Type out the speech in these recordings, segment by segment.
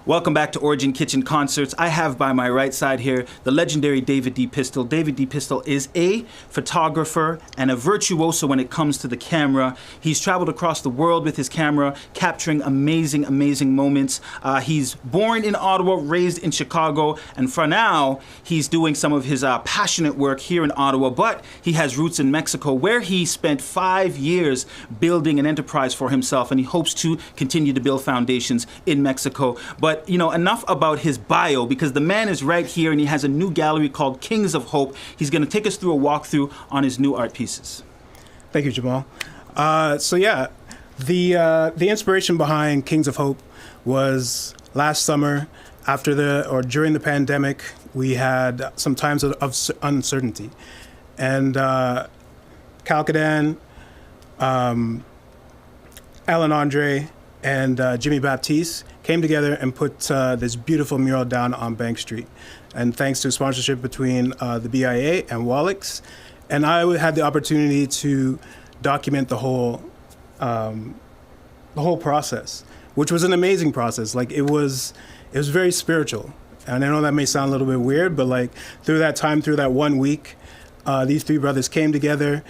Welcome back to Origin Kitchen Concerts. I have by my right side here the legendary David D. Pistol. David D. Pistol is a photographer and a virtuoso when it comes to the camera. He's traveled across the world with his camera, capturing amazing, amazing moments. He's born in Ottawa, raised in Chicago, and for now, he's doing some of his passionate work here in Ottawa, but he has roots in Mexico, where he spent 5 years building an enterprise for himself, and he hopes to continue to build foundations in Mexico. But you know, enough about his bio, because the man is right here and he has a new gallery called Kings of Hope. He's going to take us through a walkthrough on his new art pieces. Thank you, Jamal. The inspiration behind Kings of Hope was last summer during the pandemic. We had some times of uncertainty, and Calcadan, Alan Andre, and Jimmy Baptiste came together and put this beautiful mural down on Bank Street. And thanks to sponsorship between the BIA and Wallix, and I had the opportunity to document the whole process, which was an amazing process. Like it was very spiritual. And I know that may sound a little bit weird, but like through that 1 week, these three brothers came together.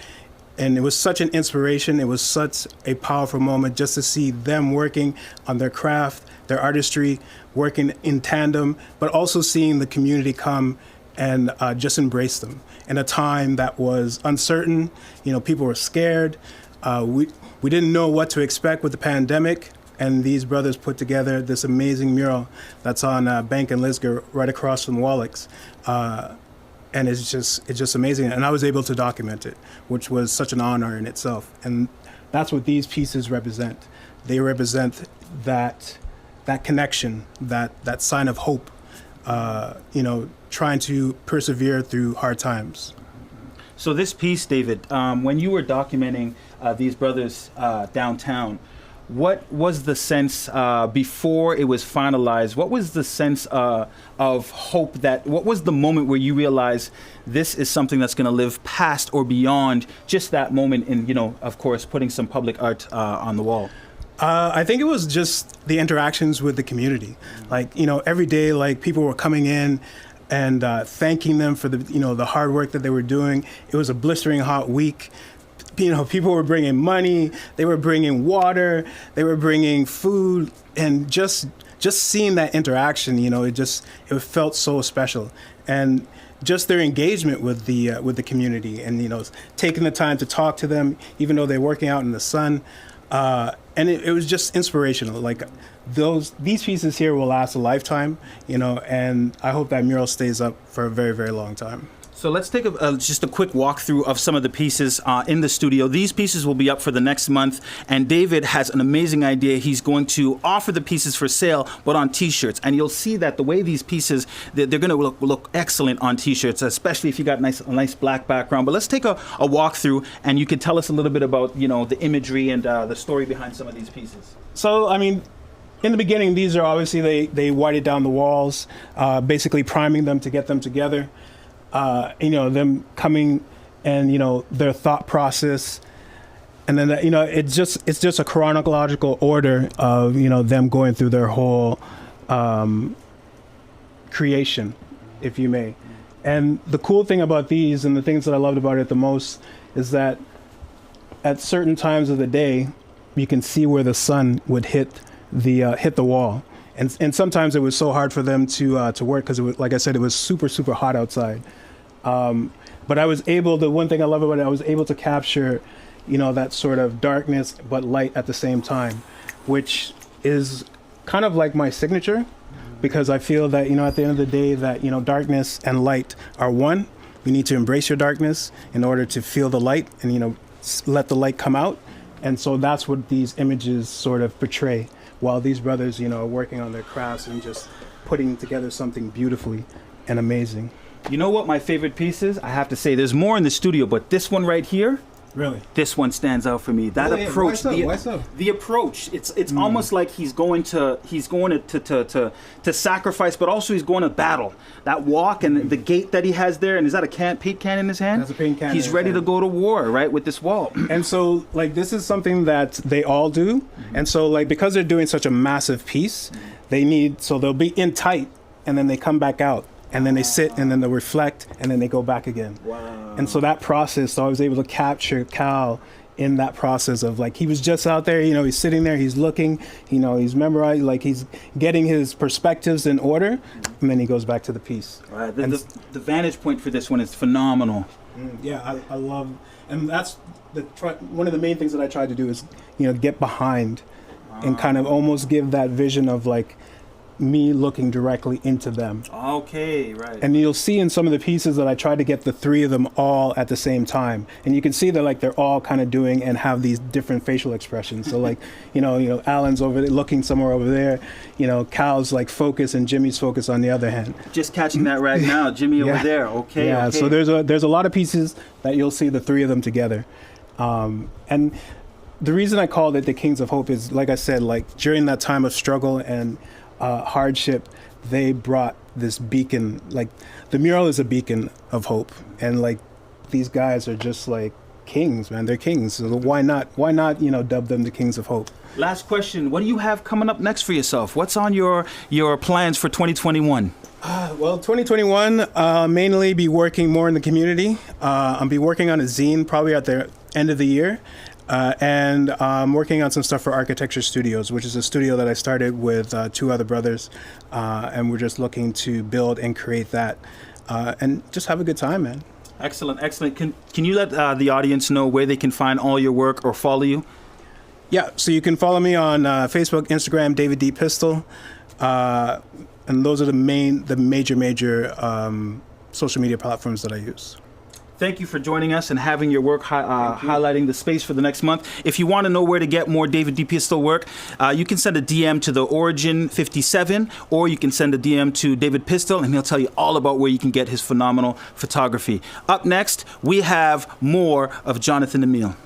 And it was such an inspiration. It was such a powerful moment just to see them working on their craft, their artistry, working in tandem, but also seeing the community come and just embrace them in a time that was uncertain. You know, people were scared. We didn't know what to expect with the pandemic. And these brothers put together this amazing mural that's on Bank and Lisgar right across from Wallix. And it's just amazing. And I was able to document it, which was such an honor in itself. And that's what these pieces represent. They represent that connection, that sign of hope, trying to persevere through hard times. So this piece, David, when you were documenting these brothers downtown, what was the sense before it was finalized? What was the sense of hope what was the moment where you realized this is something that's going to live past or beyond just that moment in, of course, putting some public art on the wall? I think it was just the interactions with the community. Like, every day, like people were coming in and thanking them for the hard work that they were doing. It was a blistering hot week. People were bringing money, they were bringing water, they were bringing food, and just seeing that interaction, it felt so special. And just their engagement with the community, and taking the time to talk to them, even though they're working out in the sun, and it was just inspirational. Like these pieces here will last a lifetime, and I hope that mural stays up for a very, very long time. So let's take just a quick walkthrough of some of the pieces in the studio. These pieces will be up for the next month, and David has an amazing idea. He's going to offer the pieces for sale, but on T-shirts. And you'll see that the way these pieces, they're going to look excellent on T-shirts, especially if you got a nice black background. But let's take a walkthrough, and you can tell us a little bit about the imagery and the story behind some of these pieces. So, in the beginning, these are obviously, they whited down the walls, basically priming them to get them together. Them coming and, their thought process. And then, it's just a chronological order of, them going through their whole creation, if you may. And the cool thing about these, and the things that I loved about it the most, is that at certain times of the day, you can see where the sun would hit the wall. And sometimes it was so hard for them to work because, like I said, it was super, super hot outside. But the one thing I love about it, I was able to capture, that sort of darkness but light at the same time, which is kind of like my signature, because I feel that, at the end of the day that, darkness and light are one. You need to embrace your darkness in order to feel the light and, let the light come out. And so that's what these images sort of portray, while these brothers, are working on their crafts and just putting together something beautifully and amazing. You know what my favorite piece is? I have to say, there's more in the studio, but this one right here, really, this one stands out for me. That approach, why so? The approach, it's almost like he's going to sacrifice, but also he's going to battle. That walk and the gait that he has there, and is that a paint can in his hand? That's a paint can. He's ready to go to war, right, with this wall. And so, this is something that they all do, and so, because they're doing such a massive piece, so they'll be in tight, and then they come back out, and then they sit, and then they'll reflect, and then they go back again. Wow. And so that process, so I was able to capture Cal in that process of like, he was just out there, he's sitting there, he's looking, he's memorizing, like he's getting his perspectives in order, and then he goes back to the piece. Right. The vantage point for this one is phenomenal. Yeah, I love, and that's one of the main things that I tried to do is, get behind and kind of almost give that vision of like me looking directly into them. Okay, right. And you'll see in some of the pieces that I tried to get the three of them all at the same time. And you can see that like they're all kind of doing and have these different facial expressions. So like, Alan's over there looking somewhere over there, Cal's like focus and Jimmy's focus on the other hand. Just catching that right now, Jimmy over there. Okay. Yeah, okay. so there's a lot of pieces that you'll see the three of them together. And the reason I called it the Kings of Hope is, like I said, like during that time of struggle and hardship, they brought this beacon. Like the mural is a beacon of hope, and like these guys are just like kings, man. They're kings. So why not dub them the Kings of Hope? Last question: what do you have coming up next for yourself? What's on your plans for 2021? Well, 2021, mainly be working more in the community. I'll be working on a zine probably at the end of the year. And I'm working on some stuff for Architecture Studios, which is a studio that I started with two other brothers. And we're just looking to build and create that and just have a good time, man. Excellent, excellent. Can you let the audience know where they can find all your work or follow you? Yeah, so you can follow me on Facebook, Instagram, David D. Pistol. And those are the major social media platforms that I use. Thank you for joining us and having your work highlighting the space for the next month. If you want to know where to get more David D. Pistol work, you can send a DM to the Origin 57, or you can send a DM to David Pistol, and he'll tell you all about where you can get his phenomenal photography. Up next, we have more of Jonathan Emile.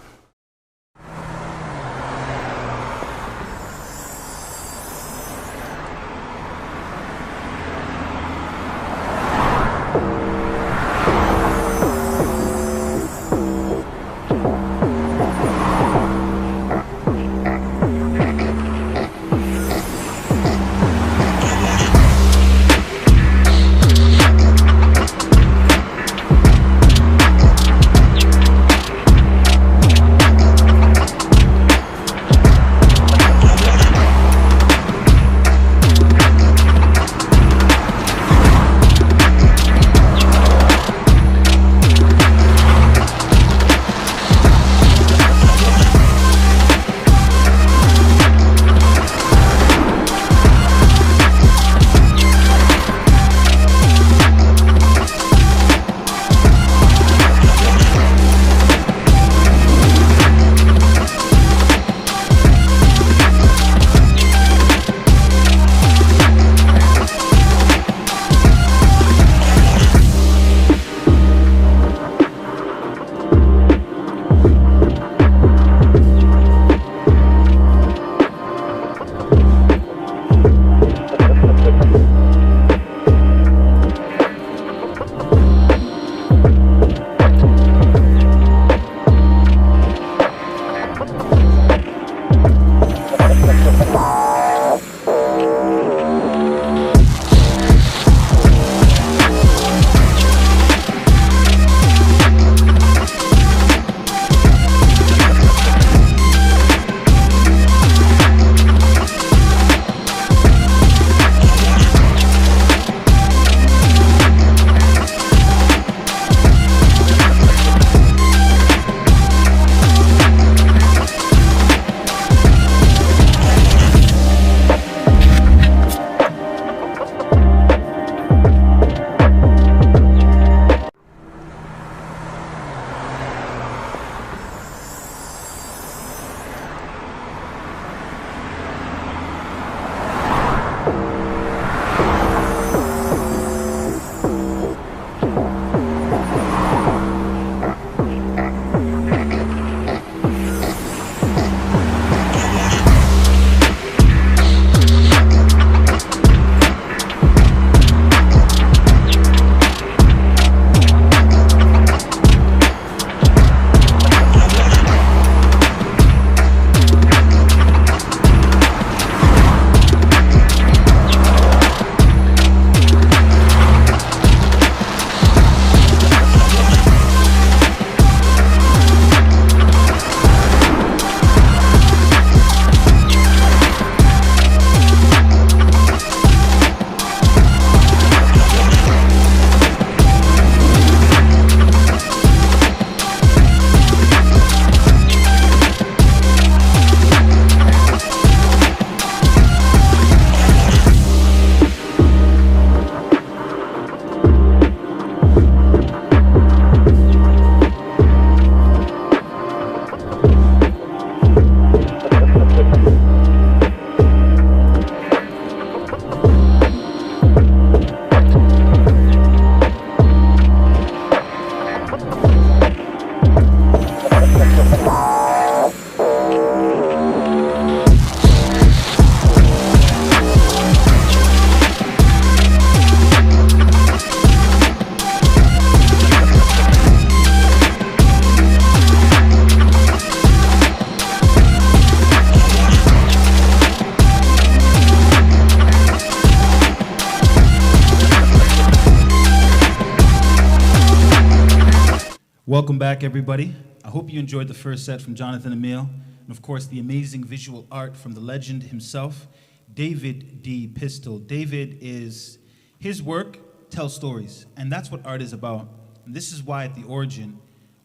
Welcome back, everybody. I hope you enjoyed the first set from Jonathan Emile, and of course the amazing visual art from the legend himself, David D. Pistol. David is, his work tells stories, and that's what art is about. And this is why at the origin,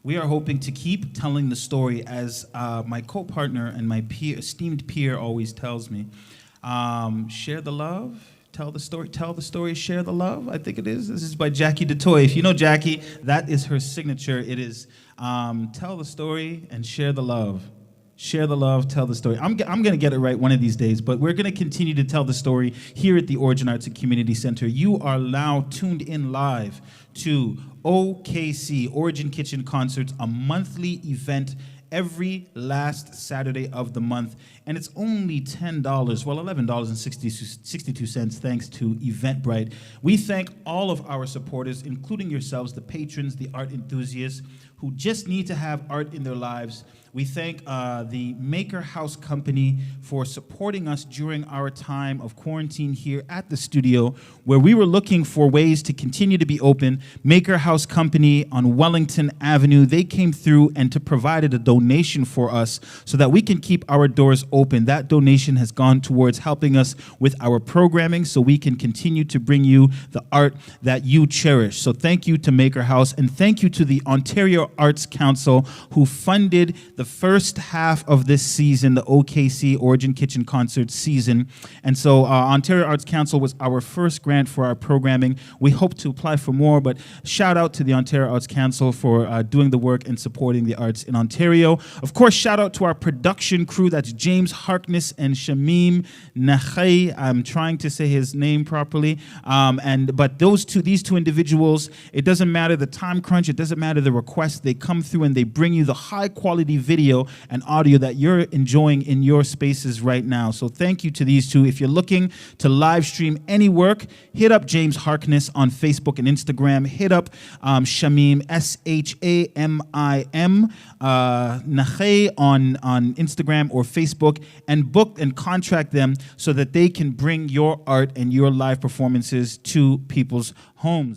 we are hoping to keep telling the story, as my co-partner and my esteemed peer always tells me. Share the love, tell the story, share the love, I think it is. This is by Jackie DeToy. If you know Jackie, that is her signature. It is tell the story and share the love. Share the love, tell the story. I'm going to get it right one of these days, but we're going to continue to tell the story here at the Origin Arts and Community Center. You are now tuned in live to OKC, Origin Kitchen Concerts, a monthly event every last Saturday of the month, and it's only $10, well, $11.62, thanks to Eventbrite. We thank all of our supporters, including yourselves, the patrons, the art enthusiasts, who just need to have art in their lives. We thank the Maker House Company for supporting us during our time of quarantine here at the studio, where we were looking for ways to continue to be open. Maker House Company on Wellington Avenue, they came through and provided a donation for us so that we can keep our doors open. That donation has gone towards helping us with our programming so we can continue to bring you the art that you cherish. So thank you to Maker House, and thank you to the Ontario Arts Council, who funded the first half of this season, the OKC Origin Kitchen Concert season. And so Ontario Arts Council was our first grant for our programming. We hope to apply for more, but shout out to the Ontario Arts Council for doing the work and supporting the arts in Ontario. Of course, shout out to our production crew. That's James Harkness and Shamim Nahai. I'm trying to say his name properly. But these two individuals, it doesn't matter the time crunch, it doesn't matter the request. They come through and they bring you the high quality video and audio that you're enjoying in your spaces right now. So thank you to these two. If you're looking to live stream any work, hit up James Harkness on Facebook and Instagram. Hit up Shamim, Shamim, Nahai on Instagram or Facebook, and book and contract them so that they can bring your art and your live performances to people's homes.